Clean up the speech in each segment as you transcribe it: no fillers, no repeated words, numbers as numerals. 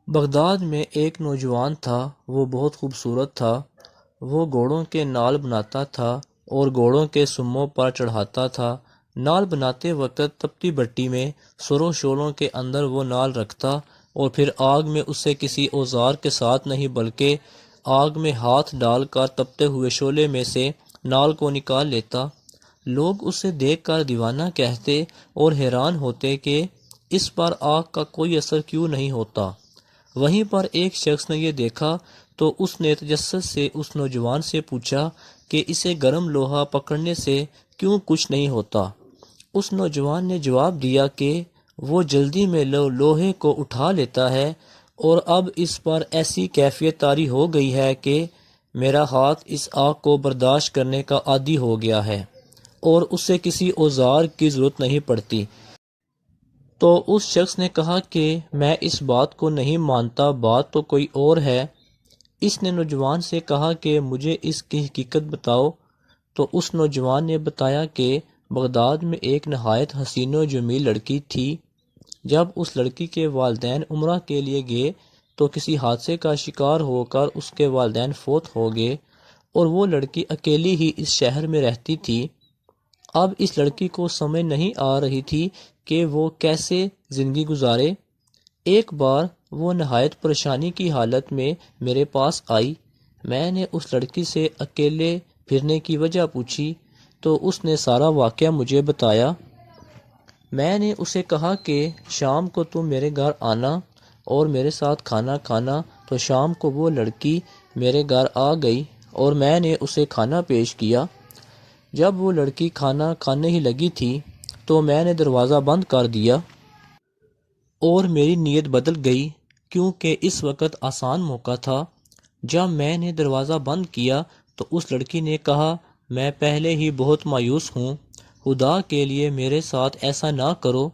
Baghdad میں ایک نوجوان تھا، وہ بہت خوبصورت تھا۔ وہ گھوڑوں کے نال بناتا تھا اور گھوڑوں کے سموں پر چڑھاتا تھا۔ نال بناتے وقت تپتی بھٹی میں سروں شعلوں کے اندر وہ نال رکھتا اور پھر آگ میں اسے کسی اوزار کے ساتھ نہیں بلکہ آگ میں ہاتھ ڈال کر تپتے ہوئے شعلے میں سے نال کو نکال لیتا۔ لوگ اسے دیکھ کر دیوانہ کہتے اور حیران ہوتے کہ اس پر آگ کا کوئی اثر کیوں نہیں ہوتا۔ وہیں پر ایک شخص نے یہ دیکھا تو اس نے تجسس سے اس نوجوان سے پوچھا کہ اسے گرم لوہا پکڑنے سے کیوں کچھ نہیں ہوتا۔ اس نوجوان نے جواب دیا کہ وہ جلدی میں لوہے کو اٹھا لیتا ہے اور اب اس پر ایسی کیفیت طاری ہو گئی ہے کہ میرا ہاتھ اس آگ کو برداشت کرنے کا عادی ہو گیا ہے اور اسے کسی اوزار کی ضرورت نہیں پڑتی۔ تو اس شخص نے کہا کہ میں اس بات کو نہیں مانتا، بات تو کوئی اور ہے۔ اس نے نوجوان سے کہا کہ مجھے اس کی حقیقت بتاؤ۔ تو اس نوجوان نے بتایا کہ بغداد میں ایک نہایت حسین و جمیل لڑکی تھی۔ جب اس لڑکی کے والدین عمرہ کے لیے گئے تو کسی حادثے کا شکار ہو کر اس کے والدین فوت ہو گئے اور وہ لڑکی اکیلی ہی اس شہر میں رہتی تھی۔ اب اس لڑکی کو سمجھ نہیں آ رہی تھی کہ وہ کیسے زندگی گزارے۔ ایک بار وہ نہایت پریشانی کی حالت میں میرے پاس آئی۔ میں نے اس لڑکی سے اکیلے پھرنے کی وجہ پوچھی تو اس نے سارا واقعہ مجھے بتایا۔ میں نے اسے کہا کہ شام کو تم میرے گھر آنا اور میرے ساتھ کھانا کھانا۔ تو شام کو وہ لڑکی میرے گھر آ گئی اور میں نے اسے کھانا پیش کیا۔ جب وہ لڑکی کھانا کھانے ہی لگی تھی تو میں نے دروازہ بند کر دیا اور میری نیت بدل گئی کیونکہ اس وقت آسان موقع تھا۔ جب میں نے دروازہ بند کیا تو اس لڑکی نے کہا میں پہلے ہی بہت مایوس ہوں، خدا کے لیے میرے ساتھ ایسا نہ کرو۔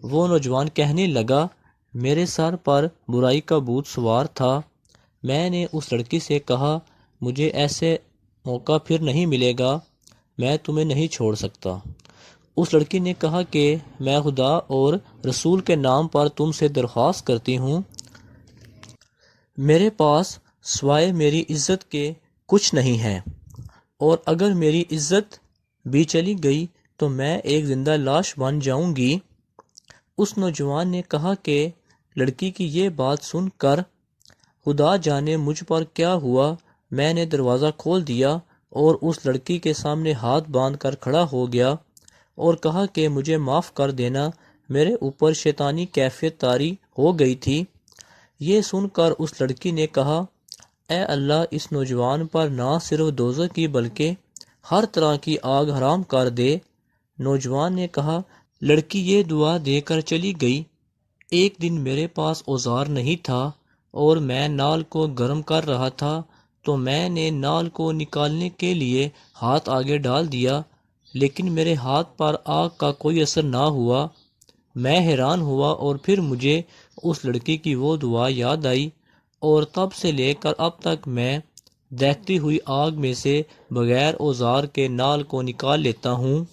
وہ نوجوان کہنے لگا میرے سر پر برائی کا بھوت سوار تھا۔ میں نے اس لڑکی سے کہا مجھے ایسے موقع پھر نہیں ملے گا، میں تمہیں نہیں چھوڑ سکتا۔ اس لڑکی نے کہا کہ میں خدا اور رسول کے نام پر تم سے درخواست کرتی ہوں، میرے پاس سوائے میری عزت کے کچھ نہیں ہے، اور اگر میری عزت بھی چلی گئی تو میں ایک زندہ لاش بن جاؤں گی۔ اس نوجوان نے کہا کہ لڑکی کی یہ بات سن کر خدا جانے مجھ پر کیا ہوا۔ میں نے دروازہ کھول دیا اور اس لڑکی کے سامنے ہاتھ باندھ کر کھڑا ہو گیا اور کہا کہ مجھے معاف کر دینا، میرے اوپر شیطانی کیفیت طاری ہو گئی تھی۔ یہ سن کر اس لڑکی نے کہا اے اللہ اس نوجوان پر نہ صرف دوزخ کی بلکہ ہر طرح کی آگ حرام کر دے۔ نوجوان نے کہا لڑکی یہ دعا دے کر چلی گئی۔ ایک دن میرے پاس اوزار نہیں تھا اور میں نال کو گرم کر رہا تھا تو میں نے نال کو نکالنے کے لیے ہاتھ آگے ڈال دیا لیکن میرے ہاتھ پر آگ کا کوئی اثر نہ ہوا۔ میں حیران ہوا اور پھر مجھے اس لڑکی کی وہ دعا یاد آئی اور تب سے لے کر اب تک میں دہتی ہوئی آگ میں سے بغیر اوزار کے نال کو نکال لیتا ہوں۔